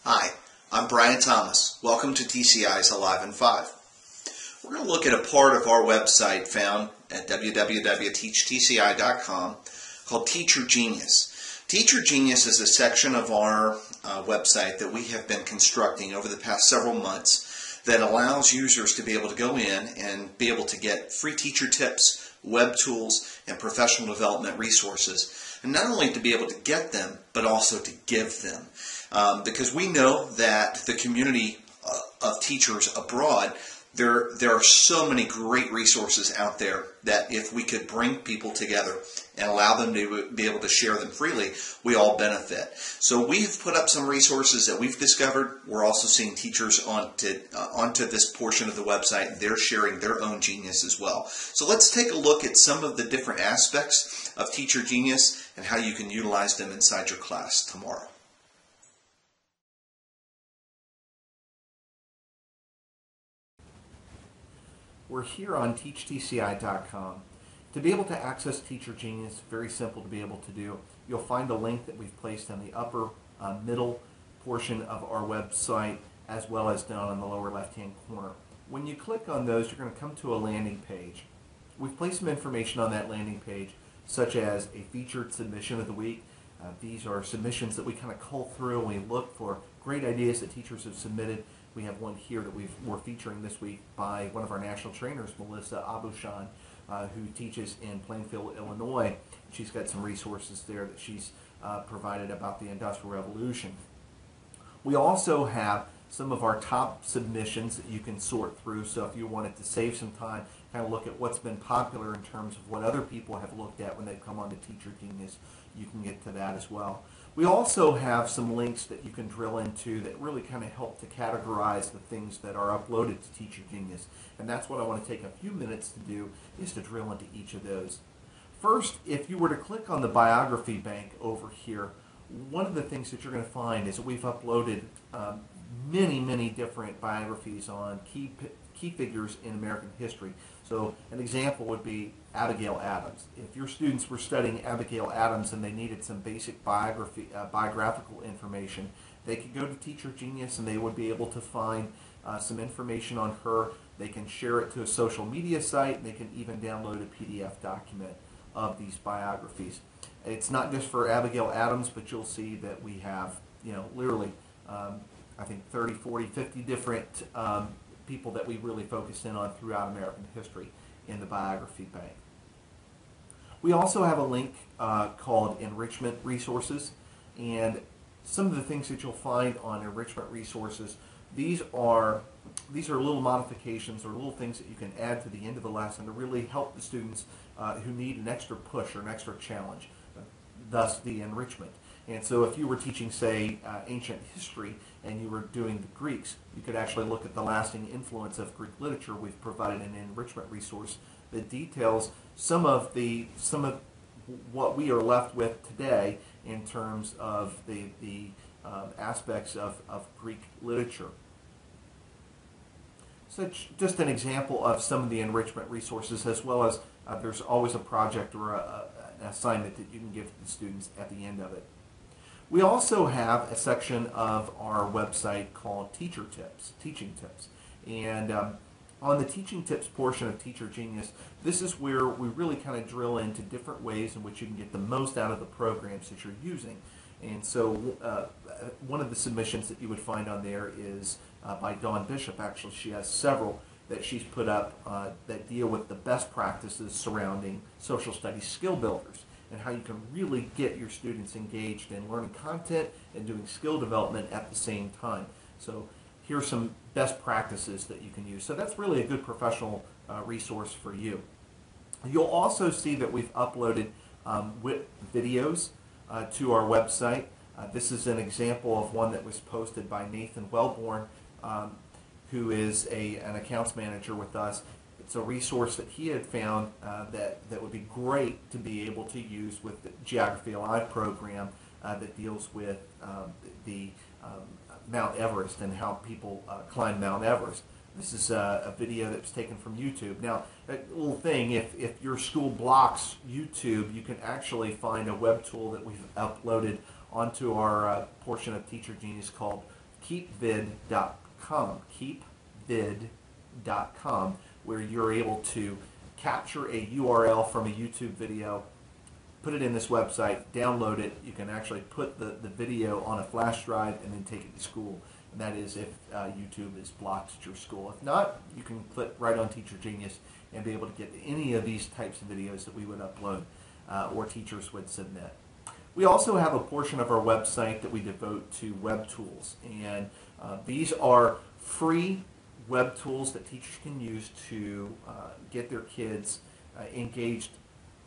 Hi, I'm Brian Thomas. Welcome to TCI's Alive in 5. We're going to look at a part of our website found at www.teachtci.com called TeacherGenius. TeacherGenius is a section of our website that we have been constructing over the past several months that allows users to be able to go in and be able to get free teacher tips, web tools, and professional development resources. And not only to be able to get them, but also to give them. Because we know that the community of teachers abroad, there are so many great resources out there that if we could bring people together and allow them to be able to share them freely, we all benefit. So we've put up some resources that we've discovered. We're also seeing teachers onto this portion of the website. They're sharing their own genius as well. So let's take a look at some of the different aspects of TeacherGenius and how you can utilize them inside your class tomorrow. We're here on teachtci.com. To be able to access TeacherGenius, very simple to be able to do. You'll find a link that we've placed in the upper middle portion of our website, as well as down in the lower left-hand corner. When you click on those, you're going to come to a landing page. We've placed some information on that landing page, such as a featured submission of the week. These are submissions that we kind of cull through and we look for great ideas that teachers have submitted. We have one here that we're featuring this week by one of our national trainers, Melissa Abushan, who teaches in Plainfield, Illinois. She's got some resources there that she's provided about the Industrial Revolution. We also have some of our top submissions that you can sort through, so if you wanted to save some time, kind of look at what's been popular in terms of what other people have looked at when they've come on to TeacherGenius, you can get to that as well. We also have some links that you can drill into that really kind of help to categorize the things that are uploaded to TeacherGenius, and that's what I want to take a few minutes to do, is to drill into each of those. First, if you were to click on the biography bank over here, one of the things that you're going to find is that we've uploaded many different biographies on key figures in American history. So an example would be Abigail Adams. If your students were studying Abigail Adams and they needed some basic biographical information, they could go to TeacherGenius and they would be able to find some information on her. They can share it to a social media site, and they can even download a PDF document of these biographies. It's not just for Abigail Adams, but you'll see that we have, literally, I think 30, 40, 50 different people that we really focus in on throughout American history in the biography bank. We also have a link called Enrichment Resources, and some of the things that you'll find on Enrichment Resources, these are little modifications or little things that you can add to the end of the lesson to really help the students who need an extra push or an extra challenge, thus the enrichment. And so if you were teaching, say, ancient history and you were doing the Greeks, you could actually look at the lasting influence of Greek literature. We've provided an enrichment resource that details some of what we are left with today in terms of the aspects of Greek literature. So just an example of some of the enrichment resources, as well as there's always a project or an assignment that you can give to the students at the end of it. We also have a section of our website called Teacher Tips, Teaching Tips. And on the Teaching Tips portion of TeacherGenius, this is where we really kind of drill into different ways in which you can get the most out of the programs that you're using. And so one of the submissions that you would find on there is by Dawn Bishop. Actually, she has several that she's put up that deal with the best practices surrounding social studies skill builders, and how you can really get your students engaged in learning content and doing skill development at the same time. So here's some best practices that you can use. So that's really a good professional resource for you. You'll also see that we've uploaded videos to our website. This is an example of one that was posted by Nathan Wellborn, who is an accounts manager with us. It's a resource that he had found that would be great to be able to use with the Geography Alive program that deals with the Mount Everest and how people climb Mount Everest. This is a video that was taken from YouTube. Now, a little thing, if your school blocks YouTube, you can actually find a web tool that we've uploaded onto our portion of TeacherGenius called keepvid.com, keepvid.com, where you're able to capture a URL from a YouTube video, put it in this website, download it. You can actually put the video on a flash drive and then take it to school. And that is if YouTube is blocked at your school. If not, you can click right on TeacherGenius and be able to get any of these types of videos that we would upload or teachers would submit. We also have a portion of our website that we devote to web tools. And these are free web tools that teachers can use to get their kids engaged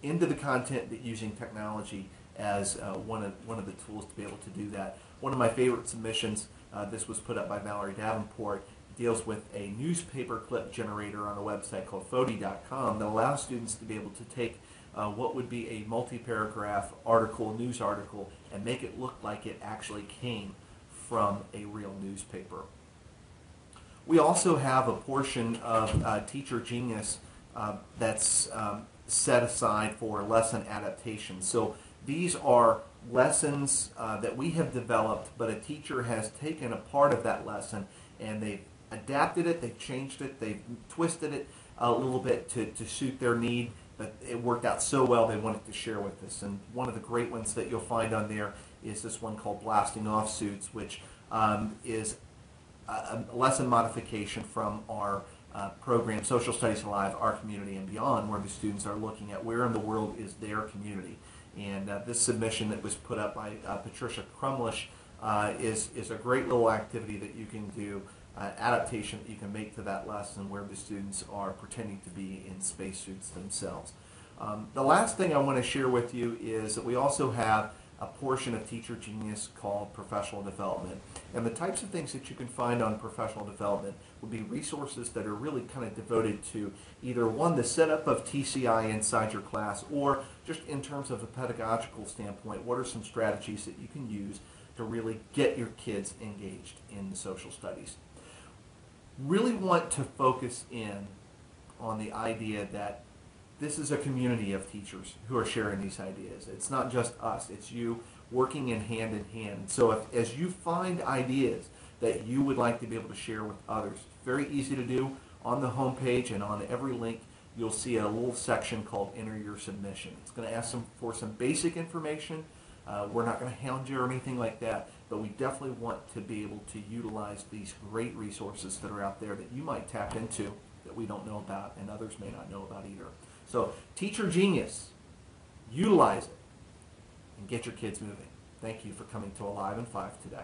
into the content, that using technology as one of the tools to be able to do that. One of my favorite submissions, this was put up by Valerie Davenport, deals with a newspaper clip generator on a website called Foti.com that allows students to be able to take what would be a multi-paragraph article, news article, and make it look like it actually came from a real newspaper. We also have a portion of TeacherGenius that's set aside for lesson adaptation. So these are lessons that we have developed, but a teacher has taken a part of that lesson and they've adapted it, they've changed it, they've twisted it a little bit to suit their need, but it worked out so well they wanted to share with us. And one of the great ones that you'll find on there is this one called Blasting Off Suits, which is a lesson modification from our program, Social Studies Alive, Our Community and Beyond, where the students are looking at where in the world is their community. And this submission that was put up by Patricia Crumlish is a great little activity that you can do, adaptation that you can make to that lesson where the students are pretending to be in spacesuits themselves. The last thing I want to share with you is that we also have a portion of TeacherGenius called Professional Development. And the types of things that you can find on Professional Development would be resources that are really kind of devoted to either one, the setup of TCI inside your class, or just in terms of a pedagogical standpoint, what are some strategies that you can use to really get your kids engaged in the social studies. Really want to focus in on the idea that this is a community of teachers who are sharing these ideas. It's not just us, it's you working in hand. So as you find ideas that you would like to be able to share with others, very easy to do. On the home page and on every link, you'll see a little section called Enter Your Submission. It's going to ask for some basic information. We're not going to hound you or anything like that, but we definitely want to be able to utilize these great resources that are out there that you might tap into that we don't know about and others may not know about either. So TeacherGenius, utilize it and get your kids moving. Thank you for coming to Alive in 5 today.